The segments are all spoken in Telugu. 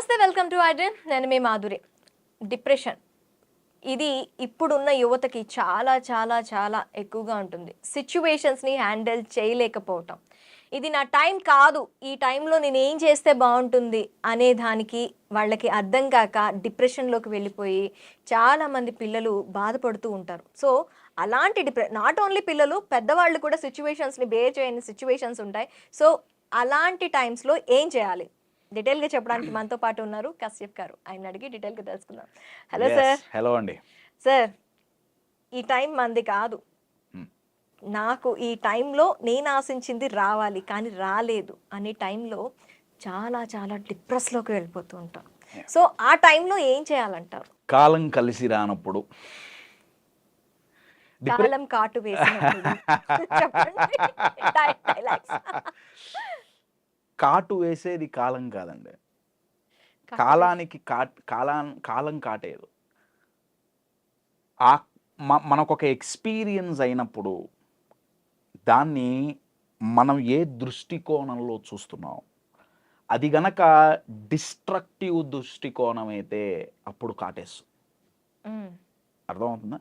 నమస్తే, వెల్కమ్ టు ఐడ్రీమ్. నేను మీ మాధురి. డిప్రెషన్ ఇది ఇప్పుడున్న యువతకి చాలా చాలా చాలా ఎక్కువగా ఉంటుంది. సిచ్యువేషన్స్ని హ్యాండిల్ చేయలేకపోవటం, ఇది నా టైం కాదు, ఈ టైంలో నేను ఏం చేస్తే బాగుంటుంది అనే దానికి వాళ్ళకి అర్థం కాక డిప్రెషన్లోకి వెళ్ళిపోయి చాలామంది పిల్లలు బాధపడుతూ ఉంటారు. సో అలాంటి నాట్ ఓన్లీ పిల్లలు, పెద్దవాళ్ళు కూడా సిచ్యువేషన్స్ని బేర్ చేయని సిచ్యువేషన్స్ ఉంటాయి. సో అలాంటి టైమ్స్లో ఏం చేయాలి, డీటెయిల్గా చెప్పడానికి మనతో పాటు ఉన్నారు కశ్యప్ గారు. ఆయన అడిగి డీటెయిల్గా తెలుసుకుందాం. Hello sir. హలో అండి. సార్, ఈ టైం మంది కాదు, నాకు ఈ టైంలో నేను ఆశించింది రావాలి కానీ రాలేదు అనే టైంలో చాలా చాలా డిప్రెస్లోకి వెళ్ళిపోతూ ఉంటాం. సో ఆ టైంలో ఏం చేయాలంటారు? కాలం కలిసి రానప్పుడు, కాలం కాటు వేసినప్పుడు చెప్పండి. డైలాగ్స్. కాటు వేసేది కాలం కాదండి, కాలానికి కాలం కాటేదు. మనకొక ఎక్స్పీరియన్స్ అయినప్పుడు దాన్ని మనం ఏ దృష్టికోణంలో చూస్తున్నాం, అది గనక డిస్ట్రక్టివ్ దృష్టికోణం అయితే అప్పుడు కాటేస్తుంది. అర్థమవుతుందా?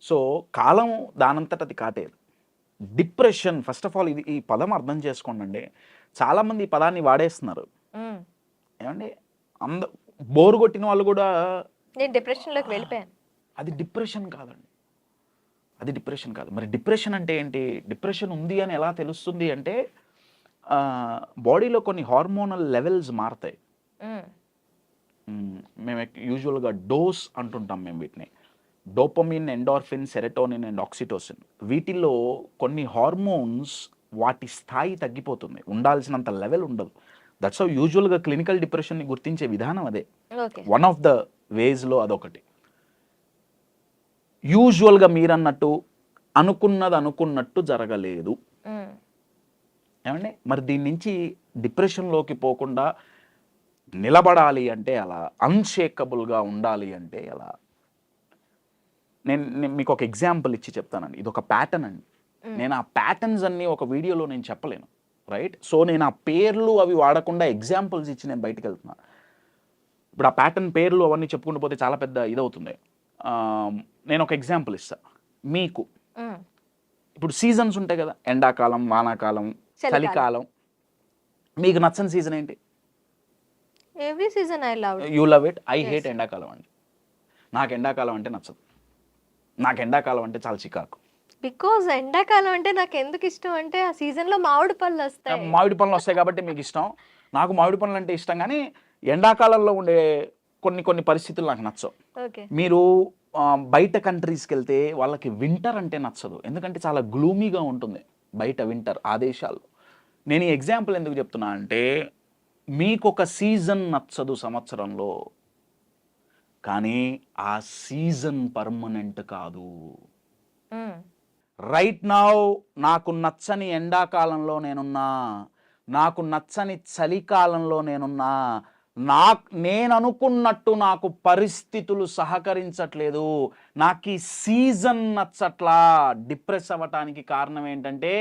సో కాలం దానంతట అది కాటేది. డిప్రెషన్, ఫస్ట్ ఆఫ్ ఆల్ ఈ పదం అర్థం చేసుకోండి. చాలామంది ఈ పదాన్ని వాడేస్తున్నారు. ఏమండి, బోరు కొట్టిన వాళ్ళు కూడా నేను డిప్రెషన్లోకి వెళ్ళిపోయాను, అది డిప్రెషన్ కాదండి, అది డిప్రెషన్ కాదు. మరి డిప్రెషన్ అంటే ఏంటి? డిప్రెషన్ ఉంది అని ఎలా తెలుస్తుంది అంటే బాడీలో కొన్ని హార్మోనల్ లెవెల్స్ మారుతాయి. మేము యూజువల్గా డోస్ అంటుంటాం మేము వీటిని. Dopamine, endorphin, serotonin and oxytocin. వీటిల్లో కొన్ని హార్మోన్స్ వాటి స్థాయి తగ్గిపోతుంది, ఉండాల్సినంత లెవెల్ ఉండదు. దట్స్ హౌ యూజువల్గా క్లినికల్ డిప్రెషన్ని గుర్తించే విధానం అదే. వన్ ఆఫ్ ద వేస్లో అదొకటి. యూజువల్గా మీరన్నట్టు అనుకున్నది అనుకున్నట్టు జరగలేదు ఏమండి. మరి దీని నుంచి డిప్రెషన్లోకి పోకుండా నిలబడాలి అంటే అలా, అన్షేకబుల్గా ఉండాలి అంటే అలా, నేను మీకు ఒక ఎగ్జాంపుల్ ఇచ్చి చెప్తానండి. ఇది ఒక ప్యాటర్న్ అండి. నేను ఆ ప్యాటర్న్స్ అన్నీ ఒక వీడియోలో నేను చెప్పలేను, రైట్? సో నేను ఆ పేర్లు అవి వాడకుండా ఎగ్జాంపుల్స్ ఇచ్చి నేను బయటకు వెళ్తున్నా. ఇప్పుడు ఆ ప్యాటర్న్ పేర్లు అవన్నీ చెప్పుకుంటూ పోతే చాలా పెద్ద ఇదవుతుంది. నేను ఒక ఎగ్జాంపుల్ ఇస్తా మీకు. ఇప్పుడు సీజన్స్ ఉంటాయి కదా, ఎండాకాలం, వానాకాలం, చలికాలం. మీకు నచ్చని సీజన్ ఏంటి? Every season I love. You love it. I hate ఎండాకాలం అండి. నాకు ఎండాకాలం అంటే నచ్చదు. నాకు ఎండాకాలం అంటే చాలా చికాకు. బికాజ్ ఎండాకాలం అంటే నాకు ఎందుకు ఇష్టం అంటే ఆ సీజన్లో మామిడి పళ్ళు వస్తాయి. మామిడి పళ్ళు వస్తాయి కాబట్టి మీకు ఇష్టం. నాకు మామిడి పళ్ళు అంటే ఇష్టం, కానీ ఎండాకాలంలో ఉండే కొన్ని పరిస్థితులు నాకు నచ్చవు. మీరు బయట కంట్రీస్కి వెళ్తే వాళ్ళకి వింటర్ అంటే నచ్చదు, ఎందుకంటే చాలా గ్లూమీగా ఉంటుంది బయట వింటర్ ఆ దేశాల్లో. నేను ఈ ఎగ్జాంపుల్ ఎందుకు చెప్తున్నా అంటే, మీకు ఒక సీజన్ నచ్చదు సంవత్సరంలో, కానీ ఆ సీజన్ పర్మనెంట్ కాదు. రైట్ నౌ నాకు నచ్చని ఎండాకాలంలో నేనున్నా, నాకు నచ్చని చలికాలంలో నేనున్నా, నేను అనుకున్నట్టు నాకు పరిస్థితులు సహకరించట్లేదు, నాకు ఈ సీజన్ నచ్చట్లా. డిప్రెస్ అవ్వటానికి కారణం ఏంటంటే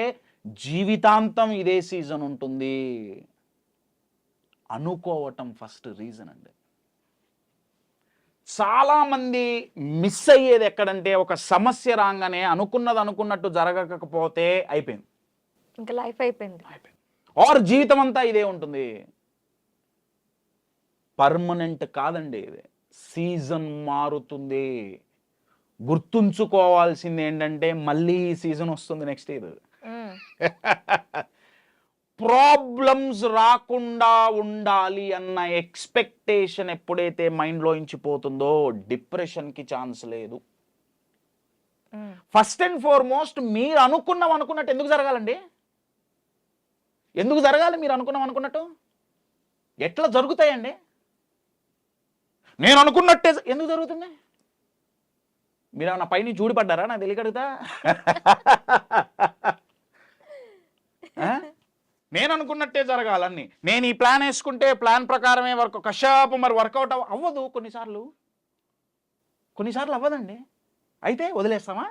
జీవితాంతం ఇదే సీజన్ ఉంటుంది అనుకోవటం ఫస్ట్ రీజన్ అండి. చాలామంది మిస్ అయ్యేది ఎక్కడంటే, ఒక సమస్య రాగానే అనుకున్నది అనుకున్నట్టు జరగకపోతే అయిపోయింది, ఇంకా లైఫ్ అయిపోయింది. ఆర్ జీవితం అంతా ఇదే ఉంటుంది. పర్మనెంట్ కాదండి ఇది, సీజన్ మారుతుంది. గుర్తుంచుకోవాల్సింది ఏంటంటే, మళ్ళీ ఈ సీజన్ వస్తుంది నెక్స్ట్ ఇయర్. ప్రాబ్లమ్స్ రాకుండా ఉండాలి అన్న ఎక్స్పెక్టేషన్ ఎప్పుడైతే మైండ్లో ఇంచిపోతుందో డిప్రెషన్కి ఛాన్స్ లేదు. ఫస్ట్ అండ్ ఫార్మోస్ట్ మీరు అనుకున్నట్టు ఎందుకు జరగాలండి? ఎందుకు జరగాలి? మీరు అనుకున్నట్టు ఎట్లా జరుగుతాయండి? నేను అనుకున్నట్టే ఎందుకు జరుగుతుంది? మీరేమన్నా పైన చూడిపడ్డారా? నాకు తెలియకడుగుతా. నేను అనుకున్నట్టే జరగాలని, నేను ఈ ప్లాన్ వేసుకుంటే ప్లాన్ ప్రకారమే కశాపు మరి వర్కౌట్ అవ్వదు. కొన్నిసార్లు అవ్వదండి. అయితే వదిలేస్తామా?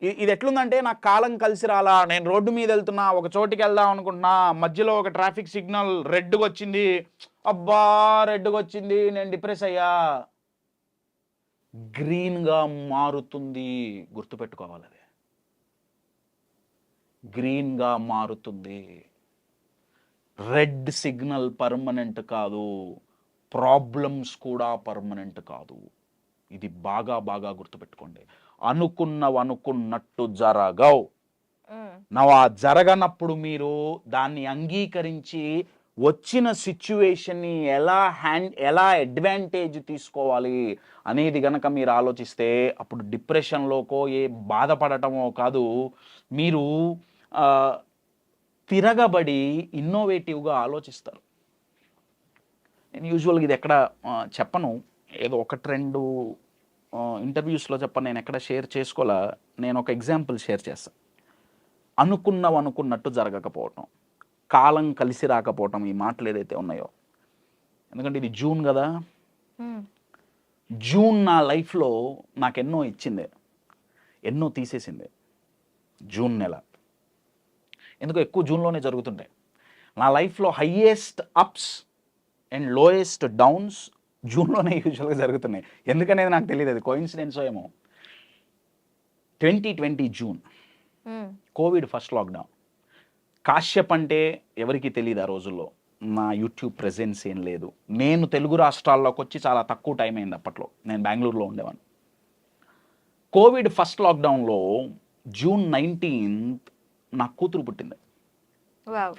ఇది ఎట్లుందంటే నాకు కాలం కలిసి రాలా, నేను రోడ్డు మీద వెళ్తున్నా, ఒక చోటికి వెళ్దాం అనుకుంటున్నా, మధ్యలో ఒక ట్రాఫిక్ సిగ్నల్ రెడ్గా వచ్చింది, అబ్బా రెడ్గా వచ్చింది, నేను డిప్రెస్ అయ్యా. గ్రీన్గా మారుతుంది, గుర్తుపెట్టుకోవాలి. అది గ్రీన్గా మారుతుంది. రెడ్ సిగ్నల్ పర్మనెంట్ కాదు, ప్రాబ్లమ్స్ కూడా పర్మనెంట్ కాదు. ఇది బాగా బాగా గుర్తుపెట్టుకోండి. అనుకున్నట్టు జరగవు. ఆ జరగనప్పుడు మీరు దాన్ని అంగీకరించి వచ్చిన సిచ్యువేషన్ని ఎలా అడ్వాంటేజ్ తీసుకోవాలి అనేది గనక మీరు ఆలోచిస్తే అప్పుడు డిప్రెషన్లోకో బాధపడటమో కాదు, మీరు తిరగబడి ఇన్నోవేటివ్గా ఆలోచిస్తారు. నేను యూజువల్గా ఇది ఎక్కడ చెప్పను, ఏదో ఒకటి రెండు ఇంటర్వ్యూస్లో చెప్పను, నేను ఎక్కడ షేర్ చేసుకోవాలా. నేను ఒక ఎగ్జాంపుల్ షేర్ చేస్తాను. అనుకున్నట్టు జరగకపోవటం, కాలం కలిసి రాకపోవటం, ఈ మాటలు ఏదైతే ఉన్నాయో, ఎందుకంటే ఇది జూన్ కదా, జూన్ నా లైఫ్లో నాకు ఎన్నో ఇచ్చింది, ఎన్నో తీసేసింది. జూన్ నెల ఎందుకో ఎక్కువ జూన్లోనే జరుగుతుంటాయి. నా లైఫ్లో highest ups and lowest downs జూన్లోనే యూజువల్గా జరుగుతున్నాయి. ఎందుకనేది నాకు తెలియదు, అది కోయిన్సిడెన్సో ఏమో. 2020 June, covid first lockdown. Kashyap అంటే ఎవరికి తెలియదు ఆ రోజుల్లో, నా యూట్యూబ్ ప్రెజెన్స్ ఏం లేదు. నేను తెలుగు రాష్ట్రాల్లోకి వచ్చి చాలా తక్కువ టైం అయింది అప్పట్లో, నేను బెంగళూరులో ఉండేవాడిని. కోవిడ్ ఫస్ట్ లాక్డౌన్లో జూన్ 19th నా కూతురు పుట్టింది.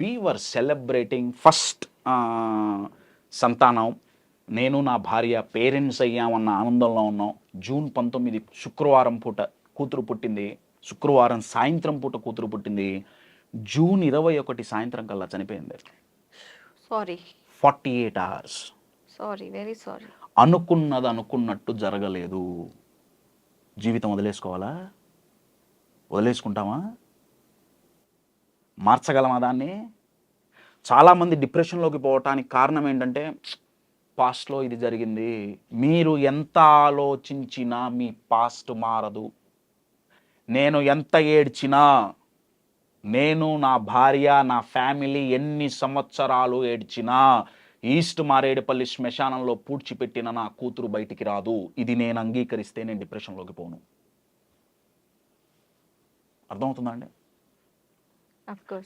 వీ వర్ సెలబ్రేటింగ్ ఫస్ట్ సంతానం. నేను నా భార్య పేరెంట్స్ అయ్యామన్న ఆనందంలో ఉన్నాం. జూన్ 19 శుక్రవారం పూట కూతురు పుట్టింది, శుక్రవారం సాయంత్రం పూట కూతురు పుట్టింది. జూన్ 21 సాయంత్రం కల్లా చనిపోయింది. 48 hours. Very sorry. అనుకున్నట్టు జరగలేదు. జీవితం వదిలేసుకోవాలా? వదిలేసుకుంటామా? మార్చగలమా దాన్ని? చాలామంది డిప్రెషన్లోకి పోవటానికి కారణం ఏంటంటే, పాస్ట్లో ఇది జరిగింది. మీరు ఎంత ఆలోచించినా మీ పాస్ట్ మారదు. నేను ఎంత ఏడ్చినా, నేను, నా భార్య, నా ఫ్యామిలీ ఎన్ని సంవత్సరాలు ఏడ్చినా, ఈస్ట్ మారేడుపల్లి శ్మశానంలో పూడ్చిపెట్టిన నా కూతురు బయటికి రాదు. ఇది నేను అంగీకరిస్తే నేను డిప్రెషన్లోకి పోను. అర్థమవుతుందా అండి?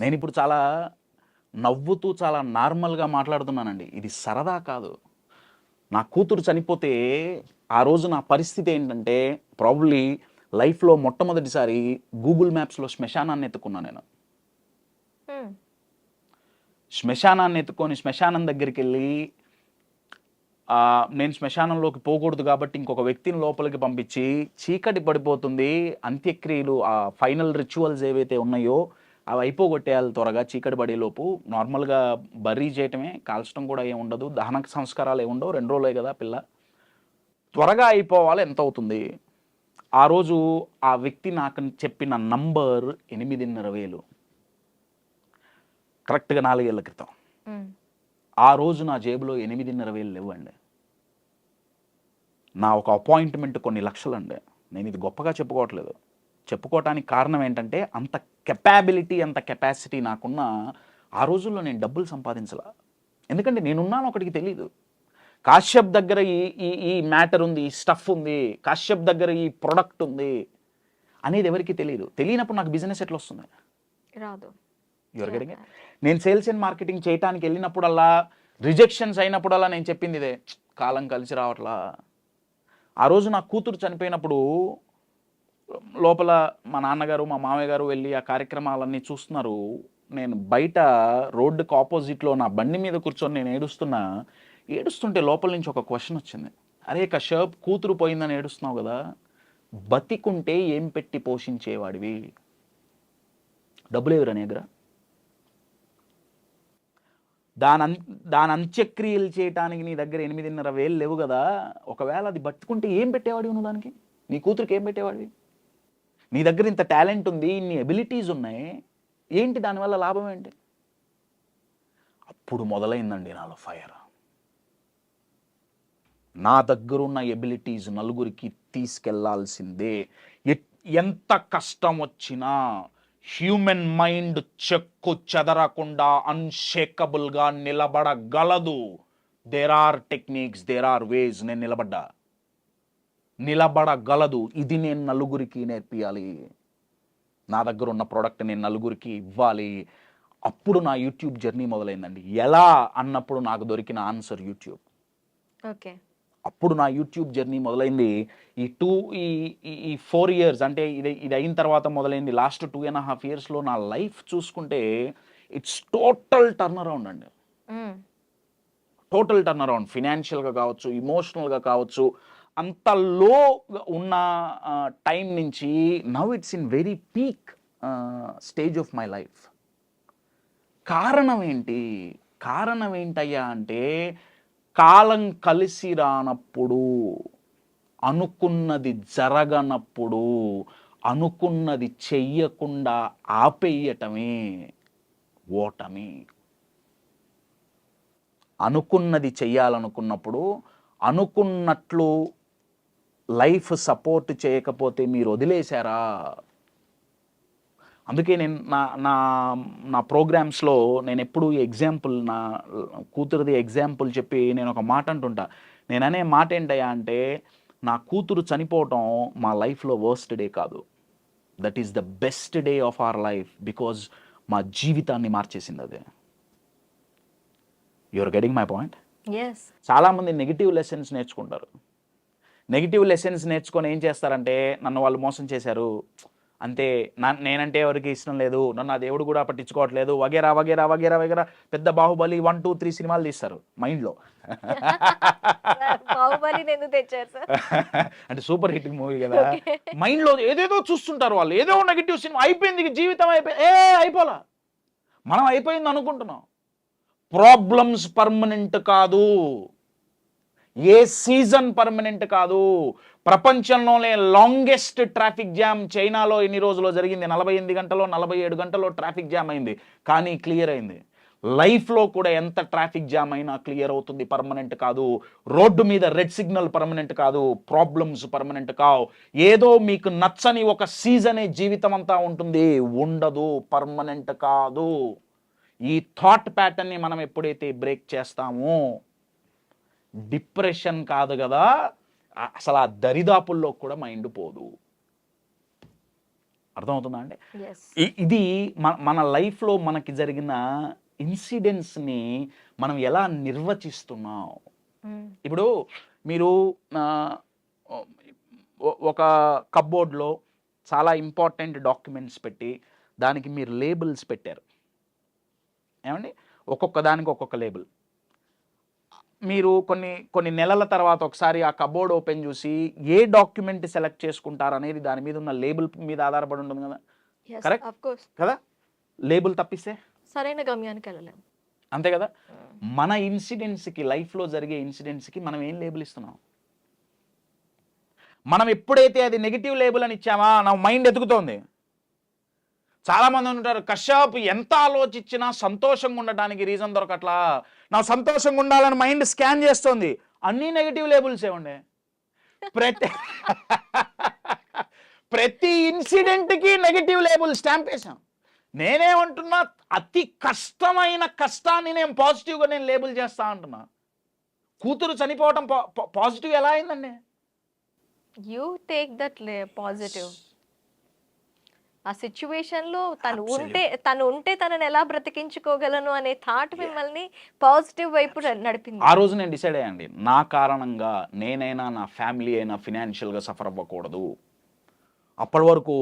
నేను ఇప్పుడు చాలా నవ్వుతూ చాలా నార్మల్గా మాట్లాడుతున్నానండి, ఇది సరదా కాదు. నా కూతురు చనిపోతే ఆ రోజు నా పరిస్థితి ఏంటంటే, ప్రాబబ్లీ లైఫ్లో మొట్టమొదటిసారి గూగుల్ మ్యాప్స్లో శ్మశానాన్ని ఎత్తుకున్నాను నేను. శ్మశానాన్ని ఎత్తుకొని శ్మశానం దగ్గరికి వెళ్ళి, నేను శ్మశానంలోకి పోకూడదు కాబట్టి ఇంకొక వ్యక్తిని లోపలికి పంపించి, చీకటి పడిపోతుంది, అంత్యక్రియలు ఆ ఫైనల్ రిచువల్స్ ఏవైతే ఉన్నాయో అవి అయిపోగొట్టేయాలి త్వరగా, చీకటి పడేలోపు. నార్మల్గా బర్రీ చేయటమే, కాల్చడం కూడా ఏమి ఉండదు, దహన సంస్కారాలు ఏమి ఉండవు, 2 రోజులే కదా పిల్ల, త్వరగా అయిపోవాలి, ఎంత అవుతుంది? ఆ రోజు ఆ వ్యక్తి నాకు చెప్పిన నంబర్ 8,500,000, కరెక్ట్గా 4 ఏళ్ల క్రితం. ఆ రోజు నా జేబులో 8,500,000 లేవండి. నా ఒక అపాయింట్మెంట్ కొన్ని లక్షలండి. నేను ఇది గొప్పగా చెప్పుకోవట్లేదు, చెప్పుకోవటానికి కారణం ఏంటంటే, అంత కెపాబిలిటీ, అంత కెపాసిటీ నాకున్న ఆ రోజుల్లో నేను డబ్బులు సంపాదించలా. ఎందుకంటే నేనున్నాను ఒకటికి తెలీదు. కాశ్యప్ దగ్గర ఈ మ్యాటర్ ఉంది, ఈ స్టఫ్ ఉంది, కాశ్యప్ దగ్గర ఈ ప్రొడక్ట్ ఉంది అనేది ఎవరికి తెలియదు. తెలియనప్పుడు నాకు బిజినెస్ ఎట్లా వస్తుంది? రాదు. Your getting it? నేను సేల్స్ అండ్ మార్కెటింగ్ చేయడానికి వెళ్ళినప్పుడల్లా, రిజెక్షన్స్ అయినప్పుడల్లా నేను చెప్పింది ఇదే, కాలం కలిసి రావట్లా. ఆ రోజు నా కూతురు చనిపోయినప్పుడు లోపల మా నాన్నగారు, మా మామయ్య గారు వెళ్ళి ఆ కార్యక్రమాలన్నీ చూస్తున్నారు. నేను బయట రోడ్డుకు ఆపోజిట్లో నా బండి మీద కూర్చొని నేను ఏడుస్తుంటే లోపల నుంచి ఒక క్వశ్చన్ వచ్చింది. అరే కశ్యప్, కూతురు పోయిందని ఏడుస్తున్నావు కదా, బతికుంటే ఏం పెట్టి పోషించేవాడివి? డబ్బులు ఎవరు నీ దగ్గర? దాని అంత్యక్రియలు చేయటానికి నీ దగ్గర 8,500,000 లేవు కదా, ఒకవేళ అది బతుకుంటే ఏం పెట్టేవాడివి నువ్వు దానికి? నీ కూతురికి ఏం పెట్టేవాడివి? నీ దగ్గర ఇంత టాలెంట్ ఉంది, ఇన్ని ఎబిలిటీస్ ఉన్నాయి, ఏంటి దానివల్ల లాభం ఏంటి? అప్పుడు మొదలైందండి నాలో ఫైర్. నా దగ్గరున్న ఎబిలిటీస్ నలుగురికి తీసుకెళ్లాల్సిందే. ఎంత కష్టం వచ్చినా హ్యూమన్ మైండ్ చెక్కు చెదరకుండా అన్షేకబుల్గా నిలబడగలదు. There are techniques, there are ways. నేను నిలబడగలదు. ఇది నేను నలుగురికి నేర్పియాలి. నా దగ్గర ఉన్న ప్రోడక్ట్ నేను నలుగురికి ఇవ్వాలి. అప్పుడు నా యూట్యూబ్ జర్నీ మొదలైందండి. ఎలా అన్నప్పుడు నాకు దొరికిన ఆన్సర్ యూట్యూబ్. ఓకే. అప్పుడు నా యూట్యూబ్ జర్నీ మొదలైంది. ఈ 4 years అంటే ఇది అయిన తర్వాత మొదలైంది. లాస్ట్ 2.5 yearsలో నా లైఫ్ చూసుకుంటే ఇట్స్ టోటల్ టర్న్ అరౌండ్ అండి. Total turn around. ఫినాన్షియల్గా కావచ్చు, ఇమోషనల్గా కావచ్చు. అంత లో ఉన్న టైం నుంచి now it's in very peak stage of my life. కారణం ఏంటయ్యా అంటే, కాలం కలిసి రానప్పుడు, అనుకున్నది జరగనప్పుడు, అనుకున్నది చెయ్యకుండా ఆపేయటమే ఓటమి. అనుకున్నది చెయ్యాలనుకున్నప్పుడు, అనుకున్నట్లు లైఫ్ సపోర్ట్ చేయకపోతే మీరు వదిలేశారా? అందుకే నేను నా ప్రోగ్రామ్స్లో నేను ఎప్పుడు ఎగ్జాంపుల్, నా కూతురుది ఎగ్జాంపుల్ చెప్పి నేను ఒక మాట అంటుంటా. నేను అనే మాట ఏంటయ్యా అంటే, నా కూతురు చనిపోవటం మా లైఫ్లో వర్స్ట్ డే కాదు. That is the best day of our life. Because మా జీవితాన్ని మార్చేసింది అదే. You are getting my point? చాలామంది నెగిటివ్ లెసన్స్ నేర్చుకుంటారు. నెగిటివ్ లెసన్స్ నేర్చుకొని ఏం చేస్తారంటే, నన్ను వాళ్ళు మోసం చేశారు, అంతే, నేనంటే ఎవరికి ఇష్టం లేదు, నన్ను ఆ దేవుడు కూడా పట్టించుకోవట్లేదు, వగేరా వగేరా వగేరా వగేరా. పెద్ద బాహుబలి 1, 2, 3 సినిమాలు తీస్తారు మైండ్లో. అంటే సూపర్ హిట్ మూవీ కదా. మైండ్లో ఏదేదో చూస్తుంటారు వాళ్ళు. ఏదో నెగిటివ్ సినిమా అయిపోయింది, జీవితం అయిపోలా. మనం అయిపోయింది అనుకుంటున్నాం. ప్రాబ్లమ్స్ పర్మనెంట్ కాదు. ఏ సీజన్ పర్మనెంట్ కాదు. ప్రపంచంలోనే లాంగెస్ట్ ట్రాఫిక్ జామ్ చైనాలో ఎన్ని రోజుల్లో జరిగింది? 48 గంటలో 47 గంటలో ట్రాఫిక్ జామ్ అయింది, కానీ క్లియర్ అయింది. లైఫ్లో కూడా ఎంత ట్రాఫిక్ జామ్ అయినా క్లియర్ అవుతుంది, పర్మనెంట్ కాదు. రోడ్డు మీద రెడ్ సిగ్నల్ పర్మనెంట్ కాదు, ప్రాబ్లమ్స్ పర్మనెంట్ కావు. ఏదో మీకు నచ్చని ఒక సీజనే జీవితం అంతా ఉంటుంది, ఉండదు, పర్మనెంట్ కాదు. ఈ థాట్ ప్యాటర్న్ని మనం ఎప్పుడైతే బ్రేక్ చేస్తామో, డిప్రెషన్ కాదు కదా, అసలు ఆ దరిదాపుల్లో కూడా మైండ్ పోదు. అర్థమవుతుందా అండి? ఇది మన లైఫ్లో మనకి జరిగిన ఇన్సిడెంట్స్ని మనం ఎలా నిర్వచిస్తున్నాం. ఇప్పుడు మీరు ఒక కప్బోర్డ్లో చాలా ఇంపార్టెంట్ డాక్యుమెంట్స్ పెట్టి దానికి మీరు లేబుల్స్ పెట్టారు. ఏమండి? ఒక్కొక్క దానికి ఒక్కొక్క లేబుల్. మీరు కొన్ని నెలల తర్వాత ఒకసారి ఆ కబోర్డ్ ఓపెన్ చూసి ఏ డాక్యుమెంట్ సెలెక్ట్ చేసుకుంటారు అనేది దాని మీద ఉన్న లేబుల్ మీద ఆధారపడి ఉంటుంది కదా. కరెక్ట్ కదా? లేబుల్ తప్పిస్తే సరైన గమ్యానికి వెళ్ళలేము. అంతే కదా. మన ఇన్సిడెంట్స్కి, లైఫ్లో జరిగే ఇన్సిడెంట్స్కి మనం ఏం లేబుల్ ఇస్తున్నాం? మనం ఎప్పుడైతే అది నెగిటివ్ లేబుల్ అని ఇచ్చామా, నా మైండ్ ఎదుగుతోంది. చాలామంది ఉంటారు, కశ్యప్ ఎంత ఆలోచించినా సంతోషంగా ఉండటానికి రీజన్ దొరకట్లా, నా సంతోషంగా ఉండాలని మైండ్ స్కాన్ చేస్తుంది. అన్నీ నెగిటివ్ లేబుల్సే ఉండే. ప్రతి ఇన్సిడెంట్కి నెగిటివ్ లేబుల్ స్టాంప్ వేసాం. నేనేమంటున్నా, అతి కష్టమైన కష్టాన్ని నేను పాజిటివ్గా నేను లేబుల్ చేస్తా అంటున్నా. కూతురు చనిపోవటం పాజిటివ్ ఎలా అయిందండి? You take that positive. ఆ సిచ్యువేషన్లో తను ఉంటే తనని ఎలా బ్రతికించుకోగలను అనే థాట్ మిమ్మల్ని పాజిటివ్ వైపు నడిపింది. ఆ రోజు నేను డిసైడ్ అయ్యండి, నా కారణంగా నేనైనా, నా ఫ్యామిలీ అయినా ఫినాన్షియల్గా సఫర్ అవ్వకూడదు. అప్పటి వరకు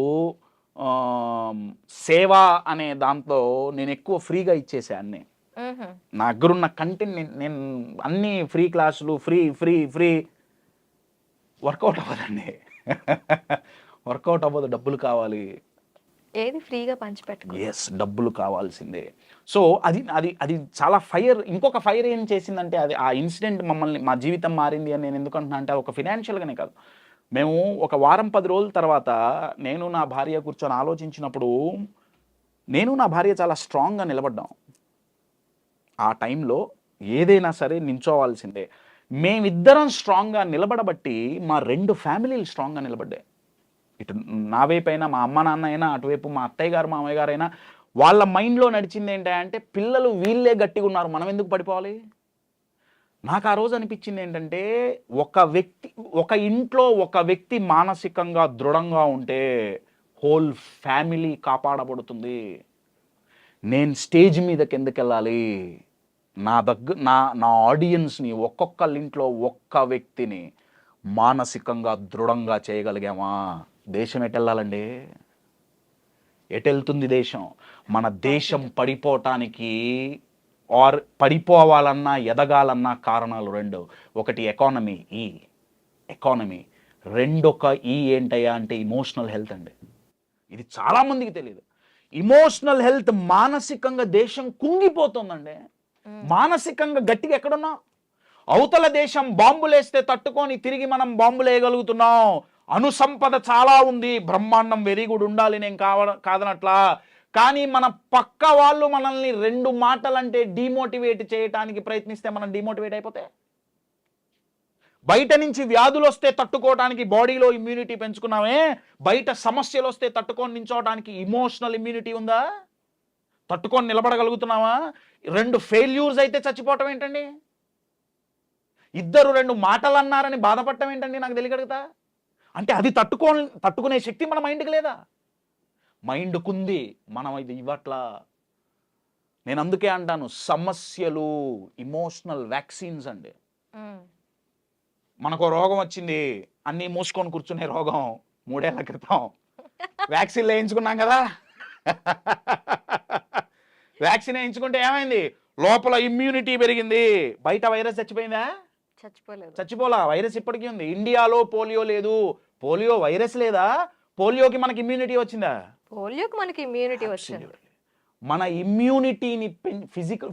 సేవ అనే దాంట్లో నేను ఎక్కువ ఫ్రీగా ఇచ్చేసాన్ని. నా దగ్గరున్న కంటెంట్ నేను అన్ని ఫ్రీ క్లాసులు, ఫ్రీ ఫ్రీ ఫ్రీ వర్కౌట్ అవ్వదండి. వర్కౌట్ అవ్వదు, డబ్బులు కావాలి. ఏది ఫ్రీగా పంచిపెట్టుకో. ఎస్, డబ్బులు కావాల్సిందే. సో అది అది అది చాలా ఫైర్. ఇంకొక ఫైర్ ఏం చేసిందంటే, అది ఆ ఇన్సిడెంట్ మా జీవితం మారింది అని నేను ఎందుకంటున్నా అంటే, ఒక ఫినాన్షియల్గానే కాదు. మేము ఒక వారం 10 రోజుల తర్వాత నేను నా భార్య కూర్చొని ఆలోచించినప్పుడు, నేను నా భార్య చాలా స్ట్రాంగ్గా నిలబడ్డాం. ఆ టైంలో ఏదైనా సరే నించోవాల్సిందే. మేమిద్దరం స్ట్రాంగ్గా నిలబడబట్టి మా 2 ఫ్యామిలీలు స్ట్రాంగ్గా నిలబడ్డాయి. ఇటు నా వైపు అయినా, మా అమ్మ నాన్న అయినా, అటువైపు మా అత్తయ్య గారు మామయ్య గారు అయినా, వాళ్ళ మైండ్లో నడిచింది ఏంటంటే పిల్లలు వీళ్ళే గట్టిగా ఉన్నారు, మనం ఎందుకు పడిపోవాలి. నాకు ఆ రోజు అనిపించింది ఏంటంటే ఒక ఇంట్లో ఒక వ్యక్తి మానసికంగా దృఢంగా ఉంటే హోల్ ఫ్యామిలీ కాపాడబడుతుంది. నేను స్టేజ్ మీదకి ఎందుకు వెళ్ళాలి, నా ఆడియన్స్ని ఒక్కొక్కళ్ళ ఇంట్లో ఒక్క వ్యక్తిని మానసికంగా దృఢంగా చేయగలిగామా, దేశం ఎటెళ్ళాలండి, ఎటెళ్తుంది దేశం. మన దేశం పడిపోవటానికి పడిపోవాలన్నా ఎదగాలన్నా కారణాలు రెండు. ఒకటి ఎకానమీ, రెండొక ఏంటయ్యా అంటే ఇమోషనల్ హెల్త్ అండి. ఇది చాలామందికి తెలియదు. ఇమోషనల్ హెల్త్, మానసికంగా దేశం కుంగిపోతుందండి. మానసికంగా గట్టిగా ఎక్కడున్నా, అవతల దేశం బాంబులేస్తే తట్టుకొని తిరిగి మనం బాంబులేయగలుగుతున్నాం. అనుసంపద చాలా ఉంది, బ్రహ్మాండం వెరీ గుడ్, ఉండాలి, నేను కాదనట్లా. కానీ మన పక్క వాళ్ళు మనల్ని 2 మాటలంటే డిమోటివేట్ చేయడానికి ప్రయత్నిస్తే మనం డిమోటివేట్ అయిపోతే, బయట నుంచి వ్యాధులు వస్తే తట్టుకోవడానికి బాడీలో ఇమ్యూనిటీ పెంచుకున్నామే, బయట సమస్యలు వస్తే తట్టుకొని నించోవడానికి ఇమోషనల్ ఇమ్యూనిటీ ఉందా, తట్టుకొని నిలబడగలుగుతున్నావా. 2 ఫెయిల్యూర్స్ అయితే చచ్చిపోవటం ఏంటండి, ఇద్దరు 2 మాటలు అన్నారని బాధపడటం ఏంటండి, నాకు తెలియగలుగుతా. అంటే అది తట్టుకునే శక్తి మన మైండ్కి లేదా, మైండ్కుంది, మనం ఇది ఇవ్వట్లా. నేను అందుకే అంటాను, సమస్యలు ఇమోషనల్ వ్యాక్సిన్స్ అండి. మనకు రోగం వచ్చింది, అన్నీ మూసుకొని కూర్చునే రోగం 3 ఏళ్ల క్రితం వ్యాక్సిన్ వేయించుకున్నాం కదా. వ్యాక్సిన్ వేయించుకుంటే ఏమైంది, లోపల ఇమ్యూనిటీ పెరిగింది, బయట వైరస్ చచ్చిపోయిందా, చచ్చిపోలా, వైరస్ ఇప్పటికీ ఉంది. ఇండియాలో పోలియో లేదు, పోలియో వైరస్ లేదా, పోలియోకి మనకి ఇమ్యూనిటీ వచ్చిందా, పోలియోకి మనకి ఇమ్యూనిటీ వచ్చింది. మన ఇమ్యూనిటీని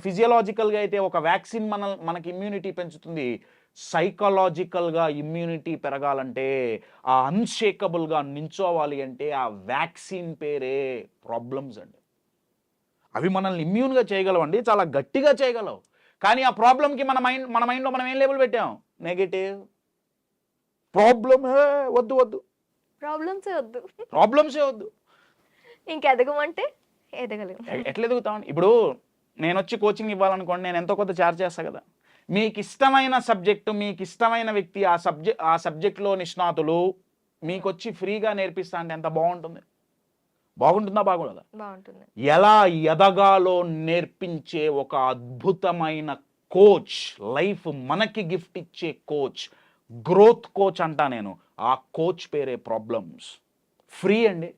ఫిజియలాజికల్గా అయితే ఒక వ్యాక్సిన్ మనకి ఇమ్యూనిటీ పెంచుతుంది. సైకలాజికల్గా ఇమ్యూనిటీ పెరగాలంటే, ఆ అన్షేకబుల్గా నించోవాలి అంటే ఆ వ్యాక్సిన్ పేరే ప్రాబ్లమ్స్ అండి. అవి మనల్ని ఇమ్యూన్గా చేయగలవండి, చాలా గట్టిగా చేయగలవు. కానీ ఆ ప్రాబ్లంకి మన మైండ్లో మనం ఏం లేబుల్ పెట్టాం, నెగటివ్. వద్దు ప్రాబ్లమ్సే వద్దు. ఇంకెదగమంటే ఎదగలేము. ఎట్లా ఎదుగుతామండి. ఇప్పుడు నేను వచ్చి కోచింగ్ ఇవ్వాలనుకోండి, నేను ఎంతో కొంత ఛార్జ్ చేస్తా కదా. మీకు ఇష్టమైన సబ్జెక్టు, మీకు ఇష్టమైన వ్యక్తి, ఆ సబ్జెక్ట్లో నిష్ణాతులు మీకు వచ్చి ఫ్రీగా నేర్పిస్తా అంటే ఎంత బాగుంటుందా, బాగుండదా, బాగుంటుంది. ఎలా ఎదగాలో నేర్పించే ఒక అద్భుతమైన కోచ్, లైఫ్ మనకి గిఫ్ట్ ఇచ్చే కోచ్, గ్రోత్ కోచ్ అంటా నేను. ఆ కోచ్ పేరే ప్రాబ్లమ్స్. ఫ్రీ అండి,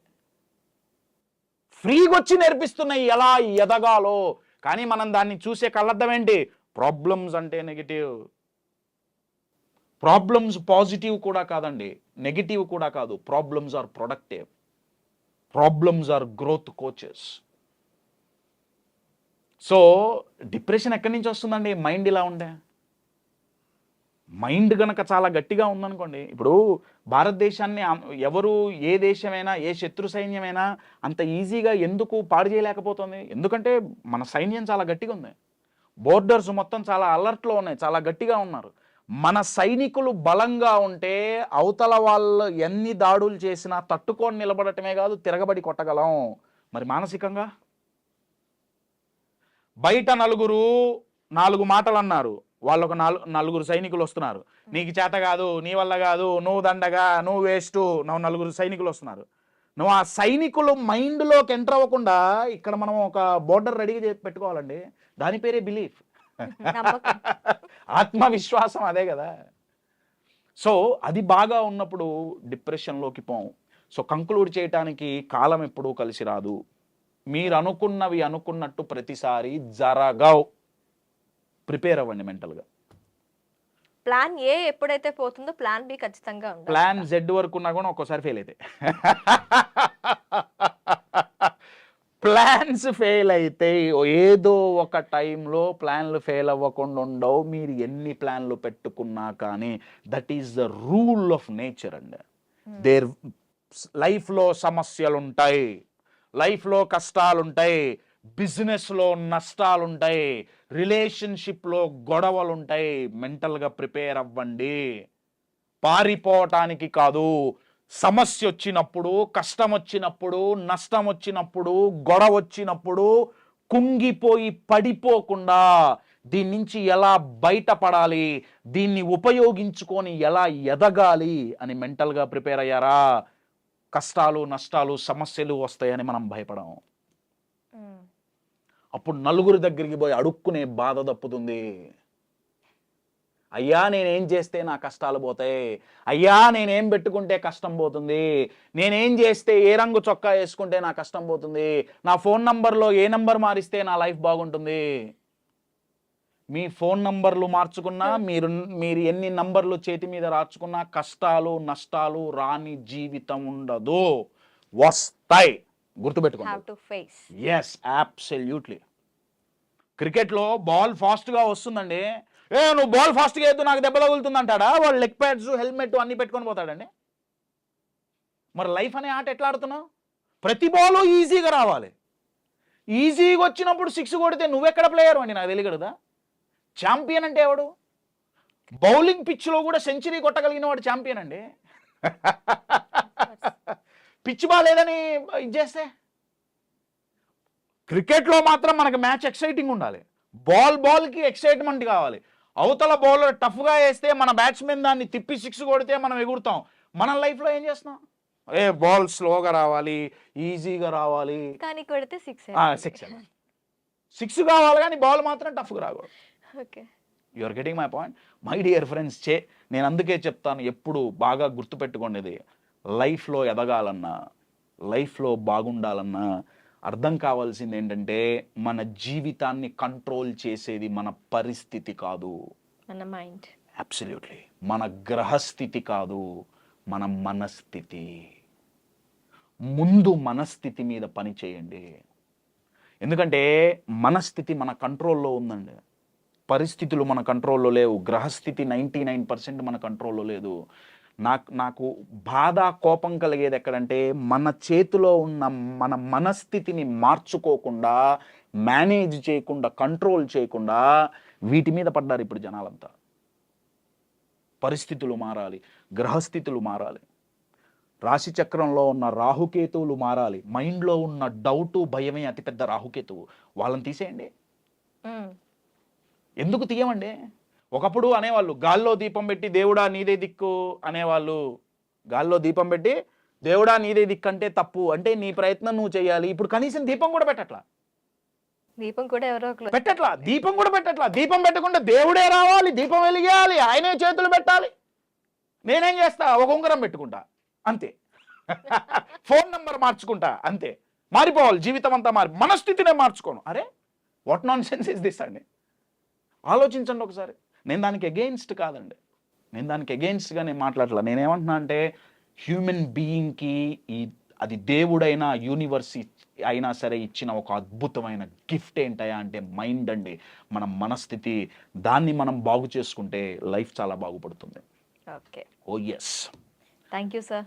ఫ్రీగా వచ్చి నేర్పిస్తున్నాయి ఎలా ఎదగాలో. కానీ మనం దాన్ని చూసే కళ్ళర్థం ఏంటి, ప్రాబ్లమ్స్ అంటే నెగిటివ్. ప్రాబ్లమ్స్ పాజిటివ్ కూడా కాదండి, నెగిటివ్ కూడా కాదు. Problems are productive, problems are growth coaches. So depression ఎక్కడి నుంచి వస్తుందండి, మైండ్ ఇలా ఉండే. మైండ్ గనక చాలా గట్టిగా ఉందనుకోండి, ఇప్పుడు భారతదేశాన్ని ఎవరు, ఏ దేశమైనా, ఏ శత్రు సైన్యమైనా అంత ఈజీగా ఎందుకు పాడు చేయలేకపోతుంది, ఎందుకంటే మన సైన్యం చాలా గట్టిగా ఉంది. బోర్డర్స్ మొత్తం చాలా అలర్ట్లో ఉన్నాయి, చాలా గట్టిగా ఉన్నారు. మన సైనికులు బలంగా ఉంటే అవతల వాళ్ళు ఎన్ని దాడులు చేసినా తట్టుకొని నిలబడటమే కాదు, తిరగబడి కొట్టగలం. మరి మానసికంగా బయట 4 మాటలు అన్నారు, వాళ్ళు ఒక 4 సైనికులు వస్తున్నారు, నీకు చేత కాదు, నీ వల్ల కాదు, నువ్వు దండగా, నువ్వు వేస్ట్, నువ్వు 4 సైనికులు వస్తున్నారు. నువ్వు ఆ సైనికులు మైండ్లోకి ఎంటర్ అవ్వకుండా ఇక్కడ మనం ఒక బోర్డర్ రెడీగా పెట్టుకోవాలండి. దాని పేరే బిలీఫ్, ఆత్మవిశ్వాసం, అదే కదా. సో అది బాగా ఉన్నప్పుడు డిప్రెషన్లోకి పోం. సో కంక్లూడ్ చేయటానికి కాలం ఎప్పుడూ కలిసి రాదు. మీరు అనుకున్నవి అనుకున్నట్టు ప్రతిసారి జరగవు. ప్రిపేర్ అవ్వండి మెంటల్గా. ప్లాన్ ఏ ఎప్పుడైతే పోతుందో ప్లాన్ బి ఖచ్చితంగా ఉండాలి. ప్లాన్ జెడ్ వరకు ఉన్నా కూడా ఒక్కోసారి ఫెయిల్ అయితే, ప్లాన్స్ ఫెయిల్ అయితే ఏదో ఒక టైంలో ప్లాన్లు ఫెయిల్ అవ్వకుండా ఉండవు. మీరు ఎన్ని ప్లాన్లు పెట్టుకున్నా కానీ that is the rule of nature అండి. లైఫ్లో సమస్యలు ఉంటాయి, లైఫ్లో కష్టాలుంటాయి, బిజినెస్లో నష్టాలుంటాయి, రిలేషన్షిప్లో గొడవలుంటాయి. మెంటల్గా ప్రిపేర్ అవ్వండి, పారిపోవటానికి కాదు, సమస్య వచ్చినప్పుడు, కష్టం వచ్చినప్పుడు, నష్టం వచ్చినప్పుడు, గొడవ వచ్చినప్పుడు కుంగిపోయి పడిపోకుండా దీని నుంచి ఎలా బయటపడాలి, దీన్ని ఉపయోగించుకొని ఎలా ఎదగాలి అని మెంటల్గా ప్రిపేర్ అయ్యారా? కష్టాలు, నష్టాలు, సమస్యలు వస్తాయని మనం భయపడం. అప్పుడు నలుగురి దగ్గరికి పోయి అడుక్కునే బాధ తప్పుతుంది. అయ్యా నేనేం చేస్తే నా కష్టాలు పోతాయి, అయ్యా నేనేం పెట్టుకుంటే కష్టం పోతుంది, నేనేం చేస్తే ఏ రంగు చొక్కా వేసుకుంటే నా కష్టం పోతుంది, నా ఫోన్ నంబర్లో ఏ నంబర్ మారిస్తే నా లైఫ్ బాగుంటుంది. మీ ఫోన్ నంబర్లు మార్చుకున్నా, మీరు ఎన్ని నంబర్లు చేతి మీద రాచుకున్నా కష్టాలు నష్టాలు రాని జీవితం ఉండదు, వస్తాయి. గుర్తుపెట్టుకోండి. Yes, absolutely. క్రికెట్లో బాల్ ఫాస్ట్గా వస్తుందండి, నువ్వు బాల్ ఫాస్ట్గా వేద్దు నాకు దెబ్బ తగులుతుంది అంటాడా? వాడు లెగ్ ప్యాడ్స్, హెల్మెట్ అన్ని పెట్టుకొని పోతాడండి. మరి లైఫ్ అనే ఆట ఎట్లా ఆడుతున్నావు? ప్రతి బాల్ ఈజీగా రావాలి. ఈజీగా వచ్చినప్పుడు 6 కొడితే నువ్వెక్కడ ప్లేయర్ అండి నాకు తెలియదు కదా. ఛాంపియన్ అంటే ఎవడు? బౌలింగ్ పిచ్లో కూడా సెంచరీ కొట్టగలిగిన వాడు ఛాంపియన్ అండి. పిచ్ బాలేదని ఇది చేస్తే. క్రికెట్లో మాత్రం మనకి మ్యాచ్ ఎక్సైటింగ్ ఉండాలి, బాల్కి ఎక్సైట్మెంట్ కావాలి. అవతల బౌలర్ టఫ్గా వేస్తే మన బ్యాట్స్మెన్ దాన్ని తిప్పి 6 కొడితే మనం ఎగురుతాం. మన లైఫ్లో ఏం చేస్తున్నాం? బాల్ స్లోగా రావాలి, ఈజీగా రావాలి, కానీ కొడితే 6 కావాలి, కానీ బాల్ మాత్రం టఫ్గా రాకూడదు. Okay, you are getting my point my dear friends. నేను అందుకే చెప్తాను, ఎప్పుడు బాగా గుర్తుపెట్టుకోండి, లైఫ్లో ఎదగాలన్నా, లైఫ్లో బాగుండాలన్నా అర్థం కావాల్సింది ఏంటంటే మన జీవితాన్ని కంట్రోల్ చేసేది మన పరిస్థితి కాదు, మన మైండ్. అబ్సల్యూట్లీ. మన గ్రహస్థితి కాదు, మన మనస్థితి. ముందు మనస్థితి మీద పని చేయండి. ఎందుకంటే మనస్థితి మన కంట్రోల్లో ఉందండి, పరిస్థితులు మన కంట్రోల్లో లేవు. గ్రహస్థితి 99% మన కంట్రోల్లో లేదు. నాకు బాధ, కోపం కలిగేది ఎక్కడంటే మన చేతిలో ఉన్న మన మనస్థితిని మార్చుకోకుండా, మేనేజ్ చేయకుండా, కంట్రోల్ చేయకుండా వీటి మీద పడ్డారు ఇప్పుడు జనాలంతా. పరిస్థితులు మారాలి, గ్రహస్థితులు మారాలి, రాశి చక్రంలో ఉన్న రాహుకేతువులు మారాలి. మైండ్లో ఉన్న డౌటు, భయమే అతిపెద్ద రాహుకేతువు. వాళ్ళని తీసేయండి. ఎందుకు తీయమండి? ఒకప్పుడు అనేవాళ్ళు గాల్లో దీపం పెట్టి దేవుడా నీదే దిక్కు అనేవాళ్ళు. గాల్లో దీపం పెట్టి దేవుడా నీదే దిక్కు అంటే తప్పు, అంటే నీ ప్రయత్నం నువ్వు చేయాలి. ఇప్పుడు కనీసం దీపం కూడా పెట్టట్లా, దీపం కూడా ఎవరో పెట్టట్లా, దీపం కూడా పెట్టట్లా. దీపం పెట్టకుండా దేవుడే రావాలి, దీపం వెలిగేయాలి, ఆయనే చేతులు పెట్టాలి. నేనేం చేస్తా? ఒక ఉంగరం పెట్టుకుంటా అంతే, ఫోన్ నంబర్ మార్చుకుంటా అంతే. మారిపోవాలి జీవితం అంతా, మనస్థితినే మార్చుకోను. అరే what non sense is this అండి? ఆలోచించండి ఒకసారి. నేను దానికి అగెయిన్స్ట్ కాదండి, నేను దానికి అగెయిన్స్ట్గా నేను మాట్లాడలే. నేనేమంటున్నా అంటే హ్యూమన్ బీయింగ్కి అది దేవుడైనా యూనివర్స్ అయినా సరే ఇచ్చిన ఒక అద్భుతమైన గిఫ్ట్ ఏంటయా అంటే మైండ్ అండి, మన మనస్థితి. దాన్ని మనం బాగు చేసుకుంటే లైఫ్ చాలా బాగుపడుతుంది. Okay, oh yes. Thank you sir.